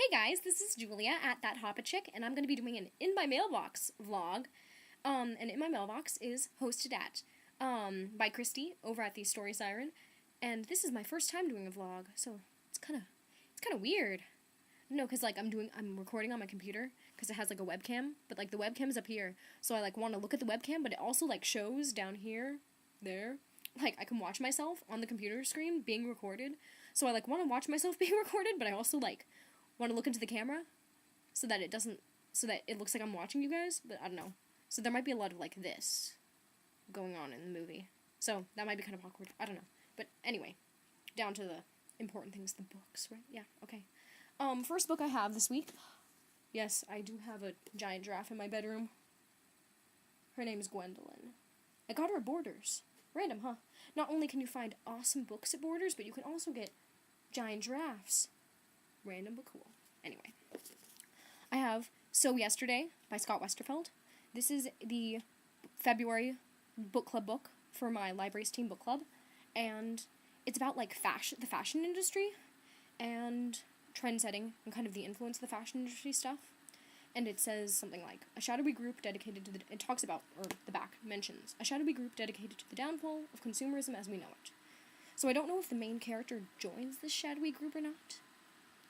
Hey guys, this is Julia at That Hoppa Chick, and I'm going to be doing an In My Mailbox vlog. And In My Mailbox is hosted at by Christy over at the Story Siren, and this is my first time doing a vlog, so it's kind of weird. No, because I'm recording on my computer because it has like a webcam, but like the webcam's up here, so I want to look at the webcam, but it also shows down here, there. I can watch myself on the computer screen being recorded. So I want to watch myself being recorded, but I also want to look into the camera so that it looks like I'm watching you guys, but I don't know. So there might be a lot of this going on in the movie. So that might be kind of awkward. I don't know. But anyway, down to the important things, the books, right? Yeah, okay. First book I have this week. Yes, I do have a giant giraffe in my bedroom. Her name is Gwendolyn. I got her at Borders. Random, huh? Not only can you find awesome books at Borders, but you can also get giant giraffes. Random but cool. Anyway. I have So Yesterday by Scott Westerfeld. This is the February book club book for my library's team book club. And it's about the fashion industry and trend setting and kind of the influence of the fashion industry stuff. And it says something like, a shadowy group dedicated to it talks about, or the back mentions, a shadowy group dedicated to the downfall of consumerism as we know it. So I don't know if the main character joins this shadowy group or not.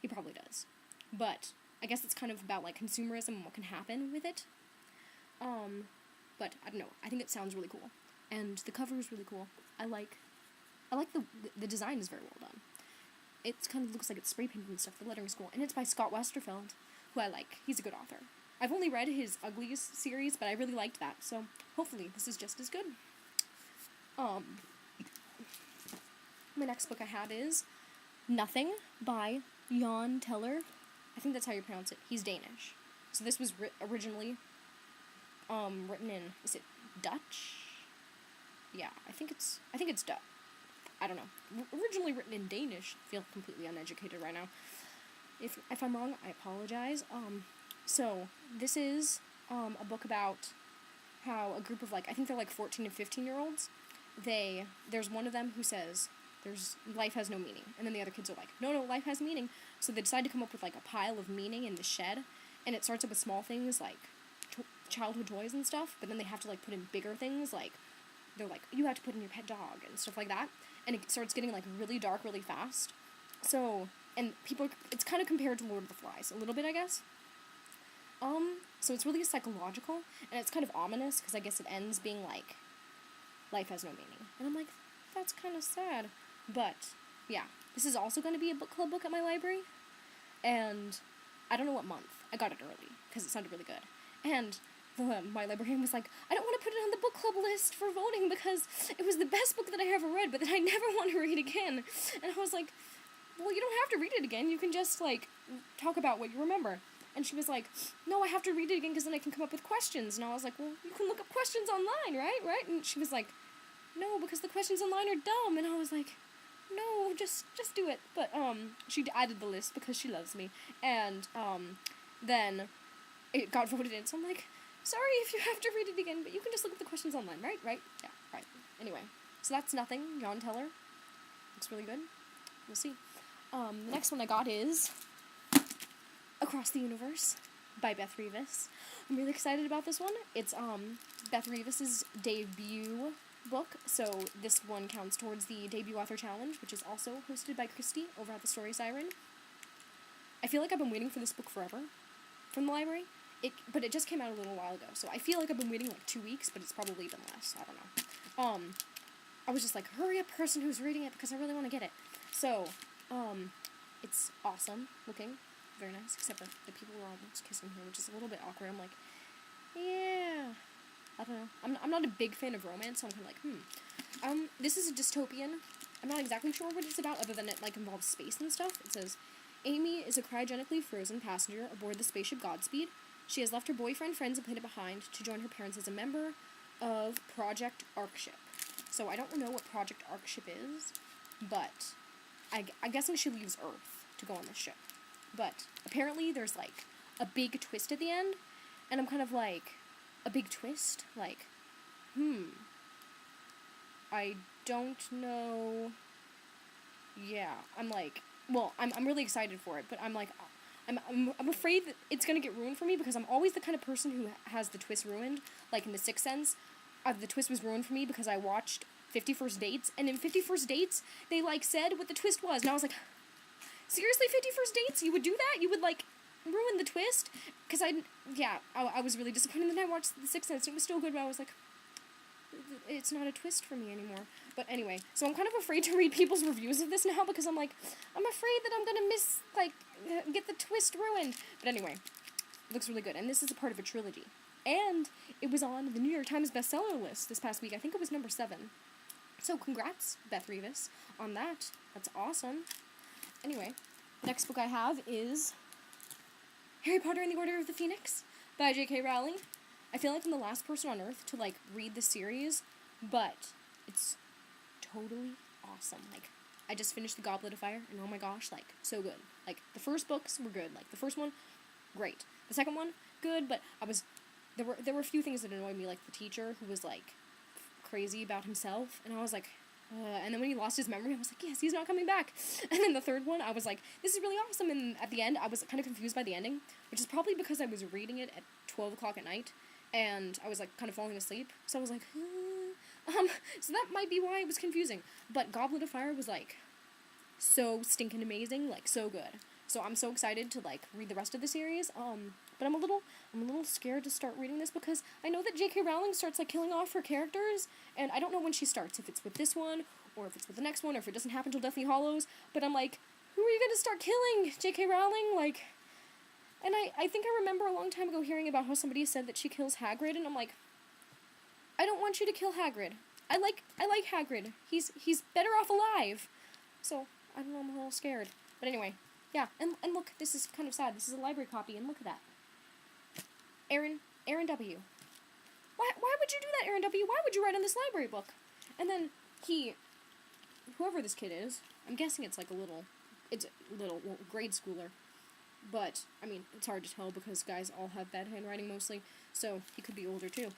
He probably does. But I guess it's kind of about consumerism and what can happen with it. But I don't know. I think it sounds really cool. And the cover is really cool. I like the design is very well done. It kind of looks like it's spray painted and stuff. The lettering is cool. And it's by Scott Westerfeld, who I like. He's a good author. I've only read his Uglies series, but I really liked that, so hopefully this is just as good. My next book I have is Nothing by Jan Teller. I think that's how you pronounce it. He's Danish. So this was originally written in, is it Dutch? Yeah, I think it's Dutch. I don't know. Originally written in Danish. I feel completely uneducated right now. If I'm wrong, I apologize. So this is a book about how a group of I think they're 14 and 15-year-olds. There's one of them who says life has no meaning, and then the other kids are no, life has meaning. So they decide to come up with a pile of meaning in the shed, and it starts up with small things childhood toys and stuff, but then they have to put in bigger things they're you have to put in your pet dog and stuff like that, and it starts getting really dark really fast. So, and it's kind of compared to Lord of the Flies a little bit, I guess. So it's really psychological, and it's kind of ominous, because I guess it ends being life has no meaning. And I'm that's kind of sad. But, yeah, this is also going to be a book club book at my library, and I don't know what month. I got it early, because it sounded really good. And my librarian was I don't want to put it on the book club list for voting, because it was the best book that I ever read, but that I never want to read again. And I was well, you don't have to read it again. You can just, talk about what you remember. And she was no, I have to read it again because then I can come up with questions. And I was well, you can look up questions online, right? And she was no, because the questions online are dumb. And I was no, just do it. But, she added the list because she loves me. And, then it got voted in. So I'm sorry if you have to read it again, but you can just look up the questions online, right? Yeah, right. Anyway, so that's Nothing, Jan Teller. Looks really good. We'll see. The next one I got is Across the Universe by Beth Revis. I'm really excited about this one. It's Beth Revis's debut book, so this one counts towards the debut author challenge, which is also hosted by Christy over at the Story Siren. I feel I've been waiting for this book forever from the library, but it just came out a little while ago, so I feel I've been waiting 2 weeks, but it's probably been less. I don't know. I was just hurry up, person who's reading it, because I really want to get it. So, it's awesome looking. Very nice, except for the people are almost kissing here, which is a little bit awkward. I'm yeah. I don't know. I'm not a big fan of romance, so I'm kind of this is a dystopian. I'm not exactly sure what it's about, other than it, involves space and stuff. It says, Amy is a cryogenically frozen passenger aboard the spaceship Godspeed. She has left her boyfriend, friends, and planet behind to join her parents as a member of Project Arkship. So I don't know what Project Arkship is, but I'm guessing she leaves Earth to go on this ship. But apparently there's a big twist at the end, and I'm kind of a big twist? I don't know. Yeah, I'm I'm really excited for it, but I'm I'm afraid that it's gonna get ruined for me because I'm always the kind of person who has the twist ruined. Like in The Sixth Sense, the twist was ruined for me because I watched 50 First Dates, and in 50 First Dates, they, like, said what the twist was, and I was like, seriously, 50 First Dates? You would do that? You would, like, ruin the twist? Because I was really disappointed. Then I watched The Sixth Sense, and it was still good, but I was like, it's not a twist for me anymore. But anyway, so I'm kind of afraid to read people's reviews of this now, because I'm like, I'm afraid that I'm gonna miss, like, get the twist ruined. But anyway, it looks really good, and this is a part of a trilogy. And it was on the New York Times bestseller list this past week. I think it was number 7. So congrats, Beth Revis, on that. That's awesome. Anyway, the next book I have is Harry Potter and the Order of the Phoenix by J.K. Rowling. I feel like I'm the last person on earth to, like, read the series, but it's totally awesome. Like, I just finished The Goblet of Fire, and oh my gosh, like, so good. Like, the first books were good. Like, the first one, great. The second one, good, but there were a few things that annoyed me, like the teacher who was, like, crazy about himself, and I was like, and then when he lost his memory, I was like, yes, he's not coming back. And then the third one, I was like, this is really awesome, and at the end, I was kind of confused by the ending, which is probably because I was reading it at 12 o'clock at night, and I was, like, kind of falling asleep, so I was like, so that might be why it was confusing, but Goblet of Fire was, like, so stinking amazing, like, so good. So I'm so excited to, like, read the rest of the series, but I'm a little scared to start reading this because I know that J.K. Rowling starts, like, killing off her characters, and I don't know when she starts, if it's with this one, or if it's with the next one, or if it doesn't happen till Deathly Hallows, but I'm like, who are you gonna start killing, J.K. Rowling? Like, and I think I remember a long time ago hearing about how somebody said that she kills Hagrid, and I'm like, I don't want you to kill Hagrid. I like Hagrid. He's better off alive. So, I don't know, I'm a little scared. But anyway, yeah, and look, this is kind of sad. This is a library copy, and look at that. Aaron W. Why would you do that, Aaron W.? Why would you write on this library book? And then whoever this kid is, I'm guessing it's a little grade schooler. But, I mean, it's hard to tell because guys all have bad handwriting mostly, so he could be older too.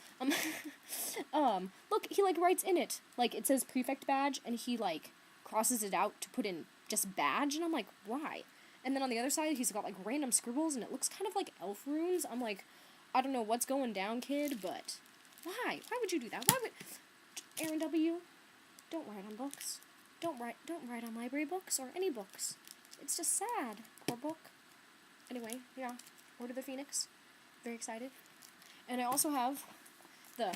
Look, he, like, writes in it. Like, it says prefect badge, and he, like, crosses it out to put in just badge, and I'm like, why? And then on the other side, he's got, like, random scribbles, and it looks kind of like elf runes. I'm like, I don't know what's going down, kid, but why? Why would you do that? Why would... Aaron W., don't write on books. Don't write on library books or any books. It's just sad. Poor book. Anyway, yeah, Order of the Phoenix. Very excited. And I also have the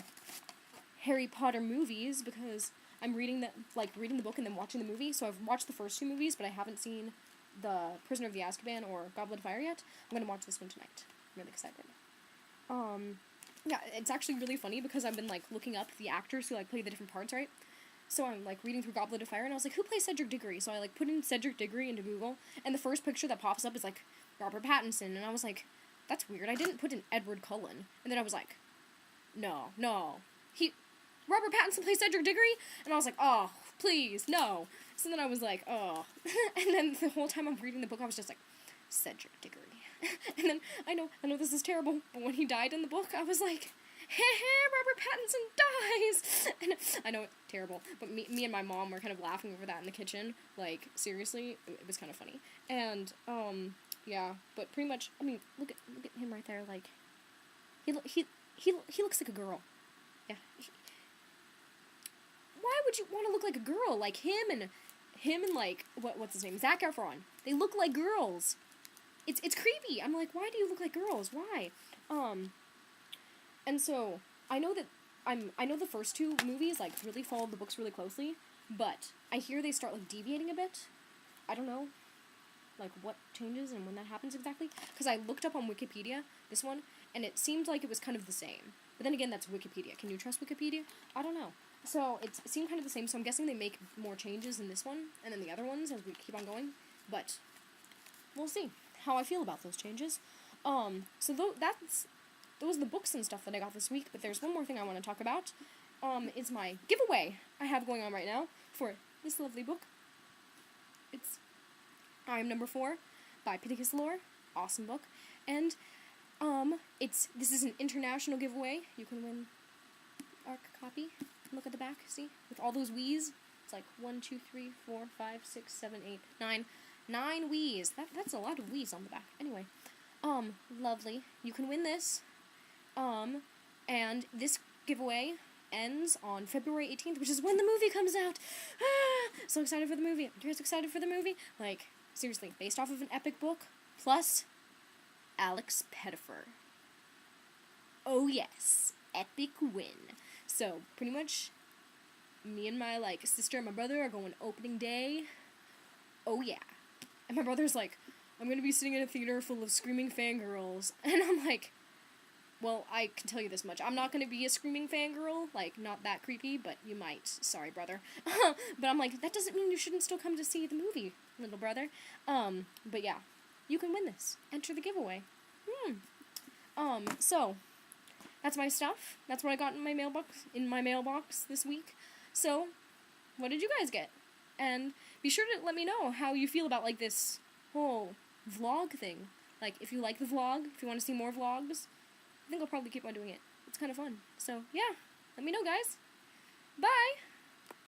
Harry Potter movies because I'm reading the book and then watching the movie. So I've watched the first 2 movies, but I haven't seen the Prisoner of the Azkaban or Goblet of Fire yet. I'm going to watch this one tonight. I'm really excited. Yeah, it's actually really funny because I've been, like, looking up the actors who, like, play the different parts, right? So I'm, like, reading through Goblet of Fire, and I was like, who plays Cedric Diggory? So I, like, put in Cedric Diggory into Google, and the first picture that pops up is, like, Robert Pattinson, and I was like, that's weird. I didn't put in Edward Cullen. And then I was like, no. Robert Pattinson plays Cedric Diggory? And I was like, oh, please, no. So then I was like, oh. And then the whole time I'm reading the book, I was just like, Cedric Diggory. And then, I know this is terrible, but when he died in the book, I was like, Robert Pattinson dies! And I know it's terrible, but me and my mom were kind of laughing over that in the kitchen. Like, seriously, it was kind of funny. And, yeah, but pretty much, I mean, look at him right there, like, he looks like a girl. Yeah. Why would you want to look like a girl? Like, him and like, what's his name? Zac Efron. They look like girls. It's creepy. I'm like, why do you look like girls? Why? And so, I know the first 2 movies, like, really followed the books really closely, but I hear they start, like, deviating a bit. I don't know, like, what changes and when that happens exactly, because I looked up on Wikipedia, this one, and it seemed like it was kind of the same. But then again, that's Wikipedia. Can you trust Wikipedia? I don't know. So, it seemed kind of the same, so I'm guessing they make more changes in this one, and then the other ones as we keep on going, but we'll see how I feel about those changes. So those are the books and stuff that I got this week, but there's one more thing I want to talk about. It's my giveaway I have going on right now for this lovely book. It's I Am Number 4 by Pittacus Lore. Awesome book. And, this is an international giveaway. You can win our copy. Look at the back, see? With all those Wii's. It's like 1, 2, 3, 4, 5, 6, 7, 8, 9. 9 Wiis. That's a lot of Wiis on the back. Anyway, lovely. You can win this. And this giveaway ends on February 18th, which is when the movie comes out. So excited for the movie. Are you guys excited for the movie? Like, seriously, based off of an epic book, plus Alex Pettyfer. Oh yes, epic win. So, pretty much, me and my, sister and my brother are going opening day. Oh yeah. And my brother's like, I'm gonna be sitting in a theater full of screaming fangirls. And I'm like, well, I can tell you this much. I'm not gonna be a screaming fangirl. Not that creepy, but you might. Sorry, brother. But I'm like, that doesn't mean you shouldn't still come to see the movie, little brother. But yeah. You can win this. Enter the giveaway. So, that's my stuff. That's what I got in my mailbox this week. So, what did you guys get? And be sure to let me know how you feel about, this whole vlog thing. If you like the vlog, if you want to see more vlogs, I think I'll probably keep on doing it. It's kind of fun. So, yeah. Let me know, guys. Bye!